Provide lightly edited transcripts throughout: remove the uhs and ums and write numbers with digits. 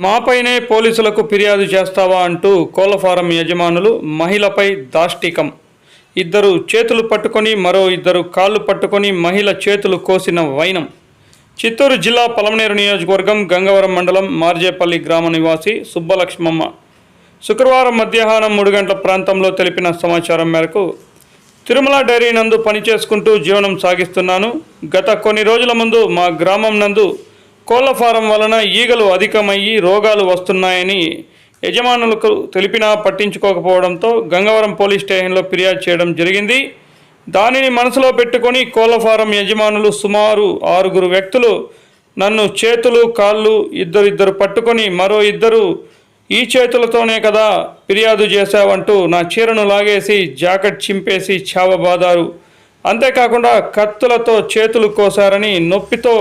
మాపైనే పోలీసులకు ఫిర్యాదు చేస్తావా అంటూ కోళ్ల ఫారం యజమానులు మహిళపై దాష్టికం. ఇద్దరు చేతులు పట్టుకొని మరో ఇద్దరు కాళ్ళు పట్టుకొని మహిళ చేతులు కోసిన వైనం. చిత్తూరు జిల్లా పలమనేరు నియోజకవర్గం గంగవరం మండలం మార్జేపల్లి గ్రామ నివాసి సుబ్బలక్ష్మమ్మ శుక్రవారం మధ్యాహ్నం 3 గంటల ప్రాంతంలో తెలిపిన సమాచారం మేరకు తిరుమల డైరీ నందు పనిచేసుకుంటూ జీవనం సాగిస్తున్నాను. గత కొన్ని రోజుల ముందు మా గ్రామం నందు కోళ్ల ఫారం వలన ఈగలు అధికమయ్యి రోగాలు వస్తున్నాయని యజమానులకు తెలిపినా పట్టించుకోకపోవడంతో గంగవరం పోలీస్ స్టేషన్లో ఫిర్యాదు చేయడం జరిగింది. దానిని మనసులో పెట్టుకొని కోళ్ల ఫారం యజమానులు సుమారు 6 వ్యక్తులు నన్ను చేతులు కాళ్ళు ఇద్దరు పట్టుకొని మరో ఇద్దరు ఈ చేతులతోనే కదా ఫిర్యాదు చేశావంటూ నా చీరను లాగేసి జాకెట్ చింపేసి చావబాదారు. అంతేకాకుండా కత్తులతో చేతులు కోసారని నొప్పితో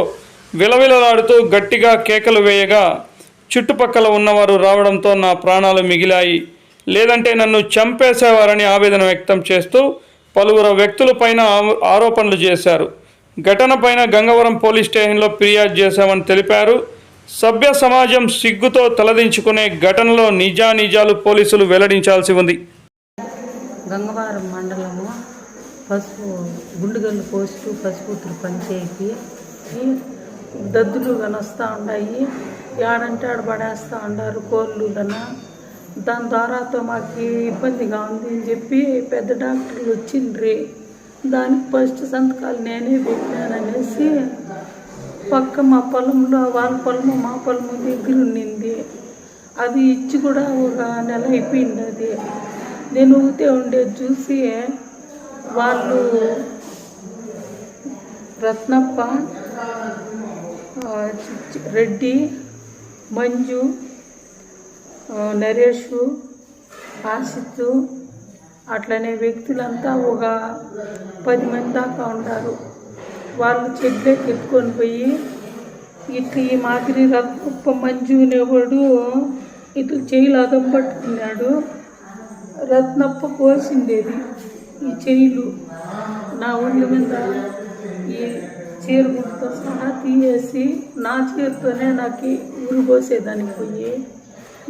విలవిలలాడుతూ గట్టిగా కేకలు వేయగా చుట్టుపక్కల ఉన్నవారు రావడంతో నా ప్రాణాలు మిగిలాయి, లేదంటే నన్ను చంపేసేవారని ఆవేదన వ్యక్తం చేస్తూ పలువురు వ్యక్తులపైన ఆరోపణలు చేశారు. ఘటనపైన గంగవరం పోలీస్ స్టేషన్లో ఫిర్యాదు చేశామని తెలిపారు. సభ్య సమాజం సిగ్గుతో తలదించుకునే ఘటనలో నిజాలు పోలీసులు వెల్లడించాల్సి ఉంది. గంగవరం మండలము పసుపు గుండుగల్లు పోస్టు పసుపుత్రు పంచాయతీ దద్దులు కానీ వస్తూ ఉన్నాయి, ఏడంటే ఆడ పడేస్తూ ఉన్నారు కోళ్ళు కన్నా. దాని ద్వారాతో మాకు ఇబ్బందిగా ఉంది అని చెప్పి పెద్ద డాక్టర్లు వచ్చిండ్రి. దానికి ఫస్ట్ సంతకాలు నేనే పెట్టాననేసి పక్క మా పొలంలో వాళ్ళ పొలము మా పొలము దగ్గర ఉండింది. అది ఇచ్చి కూడా ఒక నెల అయిపోయింది. అది నేను ఊతే ఉండేది చూసి వాళ్ళు రత్నప్ప, రెడ్డి, మంజు, నరేషు, ఆసిత్తు అట్లనే వ్యక్తులంతా ఒక 10 మంది దాకా ఉన్నారు. వాళ్ళు చెట్లకి ఎత్తుకొని పోయి ఇట్లా ఈ మాదిరి రత్నప్ప మంజు అనేవాడు ఇట్లా చేయిలు అదం పట్టుకున్నాడు. రత్నప్ప కోసిండేది ఈ చేయిలు నా ఒళ్ళు మీద ఈ చీరగుంటతో సహా తీసేసి నా చీరతోనే నాకు ఊరు పోసేదానికి పోయి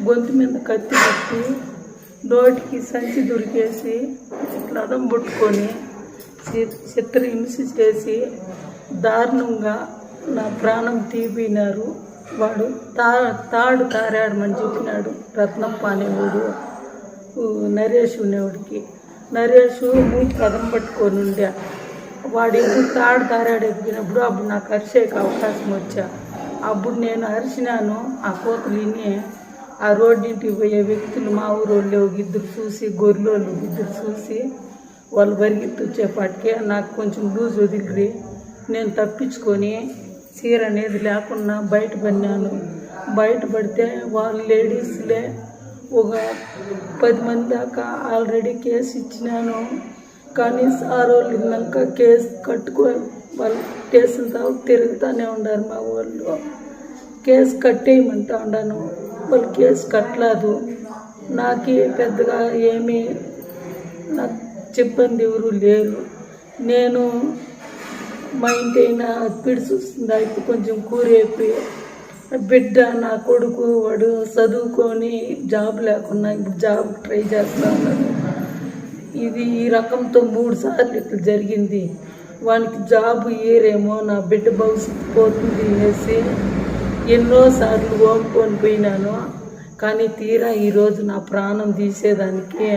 గొంతు మీద కత్తి పెట్టి నోటికి సంచి దొరికేసి ఇట్లా అదం పట్టుకొని చిత్రహింస చేసి దారుణంగా నా ప్రాణం తీపినారు. వాడు తాడు తారాడమని చెప్పినాడు రత్నప్ప అనేవాడు నరేష్ అనేవాడికి. నరేషు మూతి కదం పట్టుకొని ఉండే వాడు ఎప్పుడు తాడు తారాడు ఎక్కినప్పుడు అప్పుడు నాకు అరిసేకి అవకాశం వచ్చా. అప్పుడు నేను అరిచినాను. ఆ కోతులిని ఆ రోడ్డింటికి పోయే వ్యక్తులు మా ఊరోళ్ళు ఇద్దరు చూసి గొర్రెలు ఇద్దరు చూసి వాళ్ళు పరిగెత్తి వచ్చేపాటికే నాకు కొంచెం లూజ్ వదిలి నేను తప్పించుకొని చీర అనేది లేకుండా బయటపడినాను. బయటపడితే వాళ్ళు లేడీస్లే ఒక 10 మంది దాకా ఆల్రెడీ కేసు ఇచ్చినాను. కానీ సార్ వాళ్ళు విన్నాక కేసు కట్టుకొని వాళ్ళు స్టేషన్ దాకా తిరుగుతూనే ఉన్నారు. మా వాళ్ళు కేసు కట్టేయమంటా ఉన్నాను, వాళ్ళు కేసు కట్టలేదు. నాకు పెద్దగా ఏమీ నాకు చెప్పండి ఎవరు లేరు. నేను మా ఇంటి అయినా పిడిచి వస్తుంది ఇప్పుడు కొంచెం కూరేపి బిడ్డ నా కొడుకు వాడు చదువుకొని జాబ్ లేకున్నా ఇప్పుడు జాబ్ ట్రై చేస్తా ఉన్నాడు. ఇది ఈ రకంతో 3 సార్లు ఇట్లా జరిగింది. వానికి జాబ్ ఇయ్యరేమో నా బిడ్డ భవిష్యత్తు పోతుంది అనేసి ఎన్నోసార్లు ఓపుకొని పోయినాను. కానీ తీరా ఈరోజు నా ప్రాణం తీసేదానికి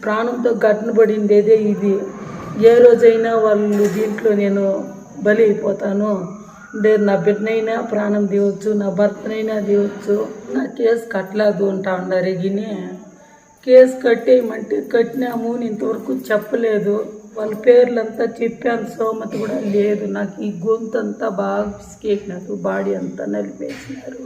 ప్రాణంతో ఘటన పడిందేదే ఇది. ఏ రోజైనా వాళ్ళు దీంట్లో నేను బలి అయిపోతాను. లేదు నా బిడ్డనైనా ప్రాణం తీయవచ్చు, నా భర్తనైనా తీయవచ్చు. నా కేసు కట్టలేదు అంటా ఉన్నారు. ఎగిని కేసు కట్టేయమంటే కట్టినాము, ఇంతవరకు చెప్పలేదు. వాళ్ళ పేర్లంతా చెప్పాను, సోమత కూడా లేదు. నాకు ఈ గొంతు అంతా బాగా పిసికేసినారు, బాడీ అంతా నలిపేసినారు.